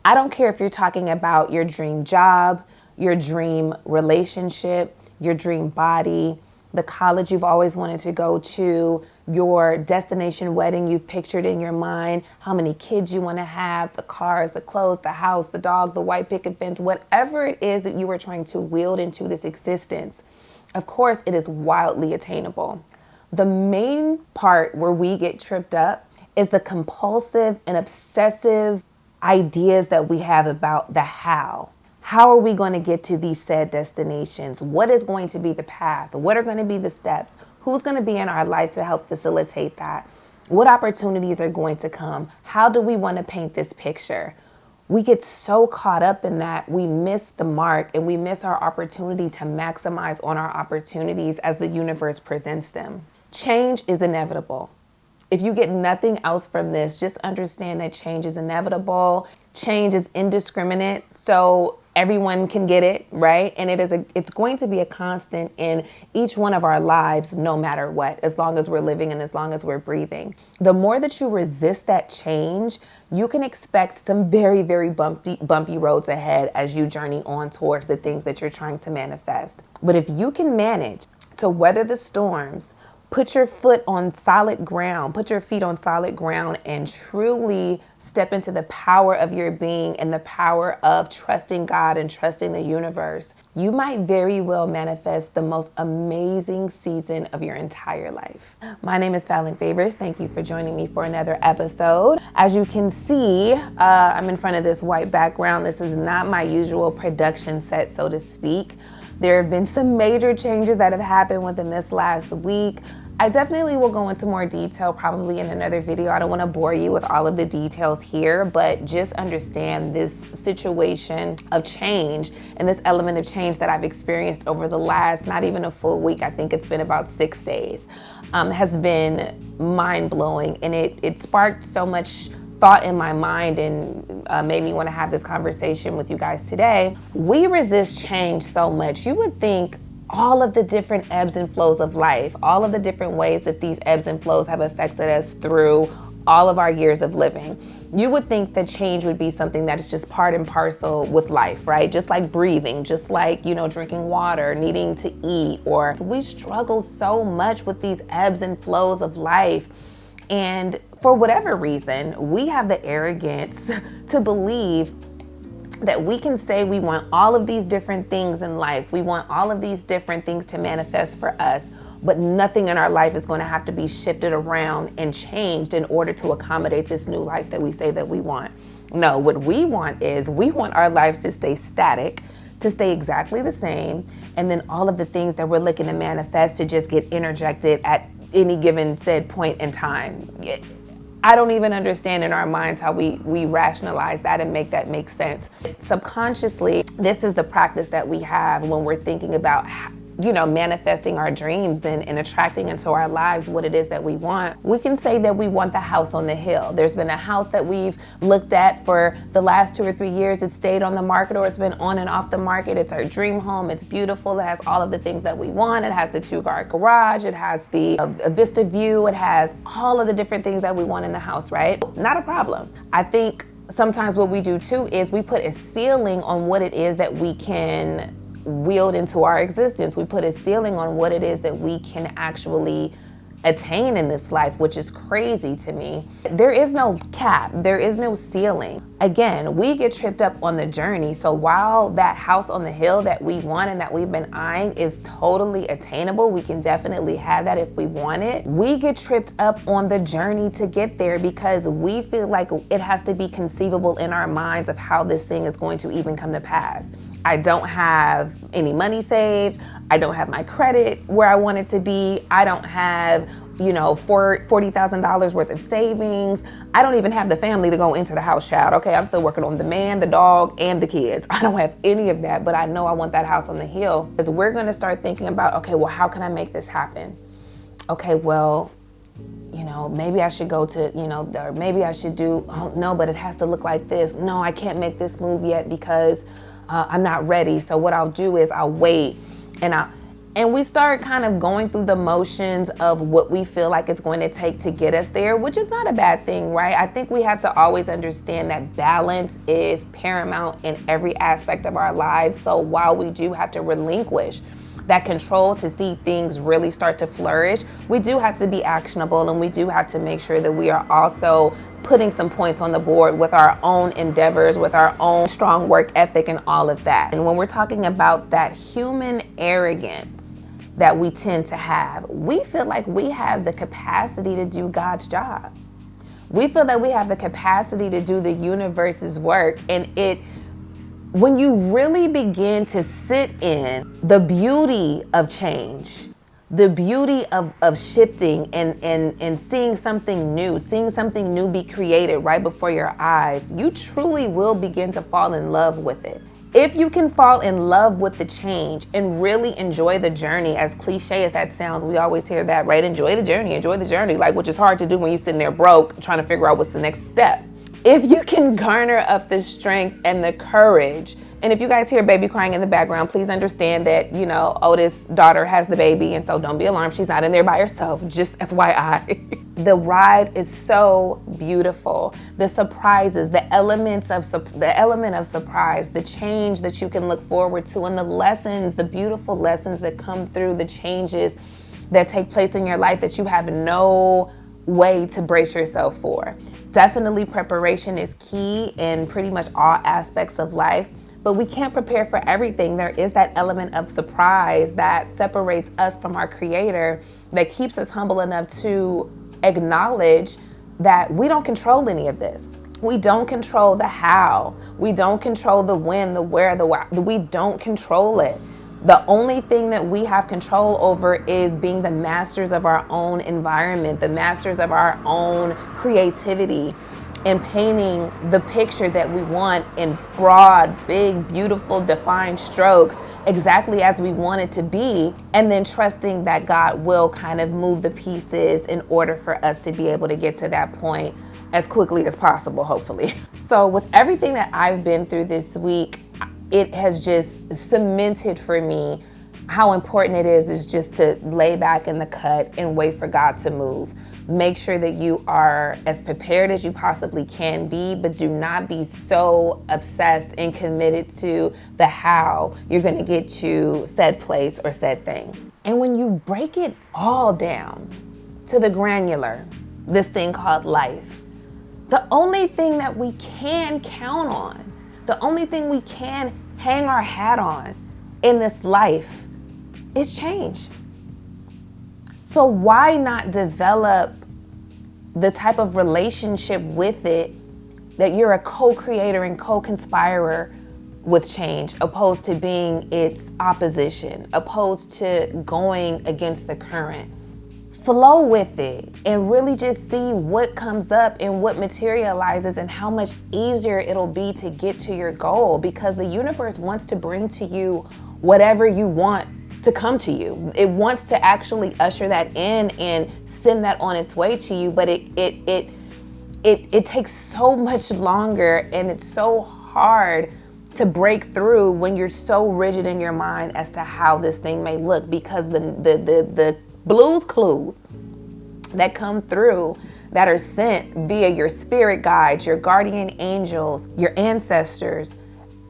I don't care if you're talking about your dream job, your dream relationship, your dream body, the college you've always wanted to go to, your destination wedding you've pictured in your mind, how many kids you want to have, the cars, the clothes, the house, the dog, the white picket fence, whatever it is that you are trying to wield into this existence. Of course, it is wildly attainable. The main part where we get tripped up is the compulsive and obsessive ideas that we have about the how. How are we going to get to these said destinations? What is going to be the path? What are going to be the steps? Who's going to be in our life to help facilitate that? What opportunities are going to come? How do we want to paint this picture? We get so caught up in that, we miss the mark and we miss our opportunity to maximize on our opportunities as the universe presents them. Change is inevitable. If you get nothing else from this, just understand that change is inevitable. Change is indiscriminate, so everyone can get it, right? And it's going to be a constant in each one of our lives, no matter what, as long as we're living and as long as we're breathing. The more that you resist that change, you can expect some very, very bumpy roads ahead as you journey on towards the things that you're trying to manifest. But if you can manage to weather the storms, put your foot on solid ground, put your feet on solid ground and truly step into the power of your being and the power of trusting God and trusting the universe, you might very well manifest the most amazing season of your entire life. My name is Fallon Favors. Thank you for joining me for another episode. As you can see, I'm in front of this white background. This is not my usual production set, so to speak. There have been some major changes that have happened within this last week. I definitely will go into more detail probably in another video. I don't want to bore you with all of the details here, but just understand this situation of change and this element of change that I've experienced over the last, not even a full week, I think it's been about 6 days, has been mind-blowing. And it sparked so much thought in my mind and made me want to have this conversation with you guys today. We resist change so much. You would think all of the different ebbs and flows of life, all of the different ways that these ebbs and flows have affected us through all of our years of living. You would think that change would be something that is just part and parcel with life, right? Just like breathing, just like, drinking water, needing to eat, or we struggle so much with these ebbs and flows of life. And for whatever reason, we have the arrogance to believe that we can say we want all of these different things in life. We want all of these different things to manifest for us, but nothing in our life is going to have to be shifted around and changed in order to accommodate this new life that we say that we want. No, what we want is we want our lives to stay static, to stay exactly the same, and then all of the things that we're looking to manifest to just get interjected at any given said point in time. I don't even understand in our minds how we rationalize that and make that make sense. Subconsciously, this is the practice that we have when we're thinking about manifesting our dreams and attracting into our lives what it is that we want. We can say that we want the house on the hill. There's been a house that we've looked at for the last 2 or 3 years. It's stayed on the market or it's been on and off the market. It's our dream home. It's beautiful. It has all of the things that we want. It has the 2-car garage. It has the a vista view. It has all of the different things that we want in the house, right? Not a problem. I think sometimes what we do too is we put a ceiling on what it is that we can wield into our existence. We put a ceiling on what it is that we can actually attain in this life, which is crazy to me. There is no cap. There is no ceiling. Again, we get tripped up on the journey. So while that house on the hill that we want and that we've been eyeing is totally attainable, we can definitely have that if we want it. We get tripped up on the journey to get there because we feel like it has to be conceivable in our minds of how this thing is going to even come to pass. I don't have any money saved. I don't have my credit where I want it to be. I don't have, $40,000 worth of savings. I don't even have the family to go into the house, child. Okay, I'm still working on the man, the dog, and the kids. I don't have any of that, but I know I want that house on the hill. Because we're going to start thinking about, okay, well, how can I make this happen? Okay, well, maybe I should go to, or maybe I should do, oh, no, but it has to look like this. No, I can't make this move yet because I'm not ready. So what I'll do is I'll wait and And we start kind of going through the motions of what we feel like it's going to take to get us there, which is not a bad thing, right? I think we have to always understand that balance is paramount in every aspect of our lives. So while we do have to relinquish that control to see things really start to flourish, we do have to be actionable, and we do have to make sure that we are also putting some points on the board with our own endeavors, with our own strong work ethic and all of that. And when we're talking about that human arrogance that we tend to have, we feel like we have the capacity to do God's job. We feel that we have the capacity to do the universe's work. And when you really begin to sit in the beauty of change, the beauty of shifting and seeing something new be created right before your eyes, you truly will begin to fall in love with it. If you can fall in love with the change and really enjoy the journey, as cliche as that sounds, we always hear that, right? Enjoy the journey, like, which is hard to do when you're sitting there broke trying to figure out what's the next step. If you can garner up the strength and the courage, and if you guys hear baby crying in the background, please understand that, Otis' daughter has the baby, and so don't be alarmed. She's not in there by herself, just FYI. The ride is so beautiful. The surprises, the element of surprise, the change that you can look forward to, and the lessons, the beautiful lessons that come through, the changes that take place in your life that you have no way to brace yourself for. Definitely preparation is key in pretty much all aspects of life, but we can't prepare for everything. There is that element of surprise that separates us from our Creator, that keeps us humble enough to acknowledge that we don't control any of this. We don't control the how. We don't control the when, the where, the why. We don't control it. The only thing that we have control over is being the masters of our own environment, the masters of our own creativity, and painting the picture that we want in broad, big, beautiful, defined strokes, exactly as we want it to be, and then trusting that God will kind of move the pieces in order for us to be able to get to that point as quickly as possible, hopefully. So with everything that I've been through this week, it has just cemented for me how important it is just to lay back in the cut and wait for God to move. Make sure that you are as prepared as you possibly can be, but do not be so obsessed and committed to the how you're going to get to said place or said thing. And when you break it all down to the granular, this thing called life, the only thing that we can count on, the only thing we can hang our hat on in this life is change. So why not develop the type of relationship with it that you're a co-creator and co-conspirer with change, opposed to being its opposition, opposed to going against the current? Flow with it and really just see what comes up and what materializes and how much easier it'll be to get to your goal, because the universe wants to bring to you whatever you want to come to you. It wants to actually usher that in and send that on its way to you, but it takes so much longer, and it's so hard to break through when you're so rigid in your mind as to how this thing may look, because the blues clues that come through that are sent via your spirit guides, your guardian angels, your ancestors,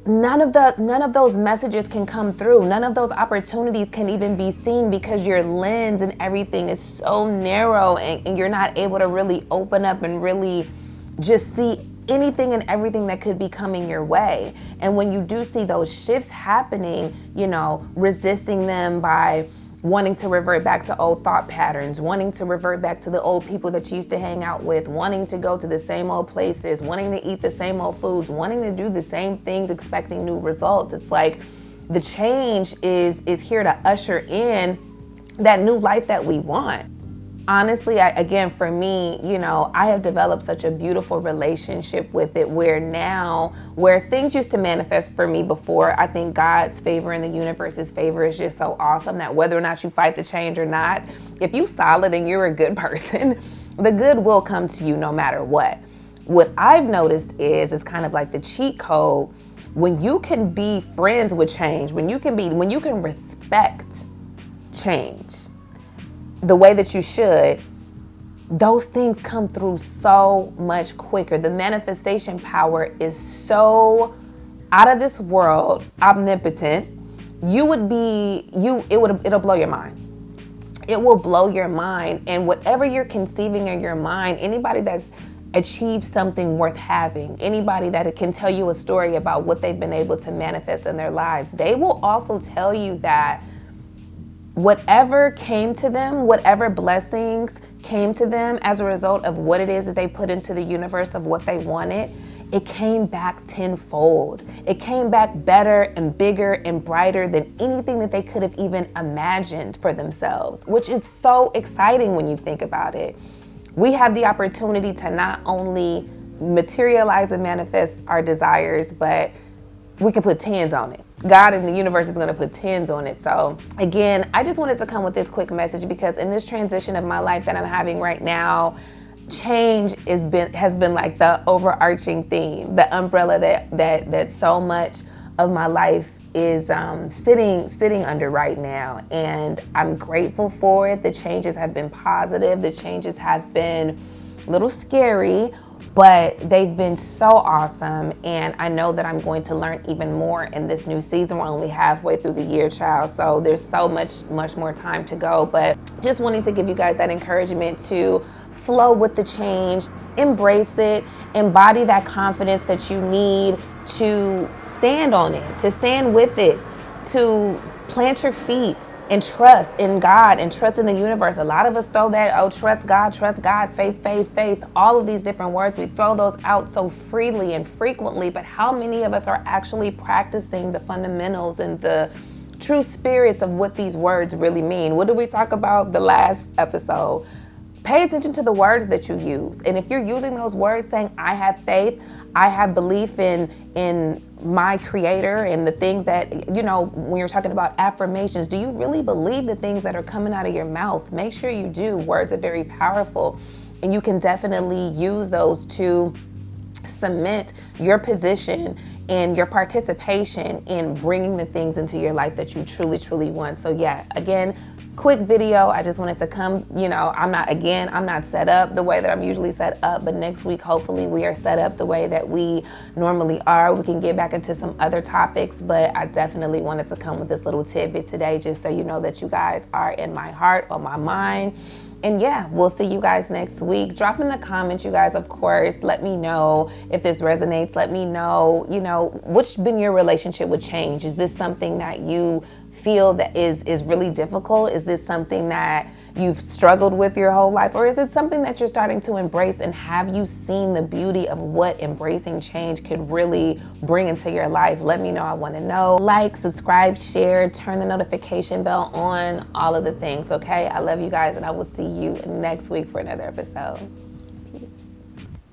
none of those messages can come through. None of those opportunities can even be seen, because your lens and everything is so narrow, and you're not able to really open up and really just see anything and everything that could be coming your way. And when you do see those shifts happening, resisting them by wanting to revert back to old thought patterns, wanting to revert back to the old people that you used to hang out with, wanting to go to the same old places, wanting to eat the same old foods, wanting to do the same things, expecting new results. It's like the change is here to usher in that new life that we want. Honestly, again, for me, I have developed such a beautiful relationship with it, whereas things used to manifest for me before, I think God's favor and the universe's favor is just so awesome that whether or not you fight the change or not, if you solid and you're a good person, the good will come to you no matter what. What I've noticed is kind of like the cheat code. When you can be friends with change, when you can respect change the way that you should, those things come through so much quicker. The manifestation power is so out of this world, omnipotent. It'll blow your mind. It will blow your mind. And whatever you're conceiving in your mind, anybody that's achieved something worth having, anybody that can tell you a story about what they've been able to manifest in their lives, they will also tell you that whatever came to them, whatever blessings came to them as a result of what it is that they put into the universe of what they wanted, it came back tenfold. It came back better and bigger and brighter than anything that they could have even imagined for themselves, which is so exciting when you think about it. We have the opportunity to not only materialize and manifest our desires, but we can put 10s on it. God and the universe is going to put 10s on it. So again, I just wanted to come with this quick message because in this transition of my life that I'm having right now, change has been like the overarching theme, the umbrella that so much of my life is sitting under right now. And I'm grateful for it. The changes have been positive. The changes have been a little scary, but they've been so awesome. And I know that I'm going to learn even more in this new season. We're only halfway through the year, child. So there's so much more time to go. But just wanting to give you guys that encouragement to flow with the change, embrace it, embody that confidence that you need to stand on it, to stand with it, to plant your feet and trust in God and trust in the universe. A lot of us throw that, trust God, faith, all of these different words. We throw those out so freely and frequently, but how many of us are actually practicing the fundamentals and the true spirits of what these words really mean? What did we talk about the last episode? Pay attention to the words that you use. And if you're using those words saying, I have faith, I have belief in my creator and the things that, when you're talking about affirmations, do you really believe the things that are coming out of your mouth? Make sure you do. Words are very powerful, and you can definitely use those to cement your position and your participation in bringing the things into your life that you truly, truly want. So yeah, again, quick video. I just wanted to come, I'm not set up the way that I'm usually set up, but next week, hopefully we are set up the way that we normally are. We can get back into some other topics, but I definitely wanted to come with this little tidbit today, just so you know that you guys are in my heart, on my mind. And yeah, we'll see you guys next week. Drop in the comments, you guys, of course. Let me know if this resonates. Let me know, what's been your relationship with change? Is this something that you feel that is really difficult? Is this something that you've struggled with your whole life? Or is it something that you're starting to embrace? And have you seen the beauty of what embracing change could really bring into your life? Let me know. I want to know. Like, subscribe, share, turn the notification bell on, all of the things, okay? I love you guys, and I will see you next week for another episode. Peace.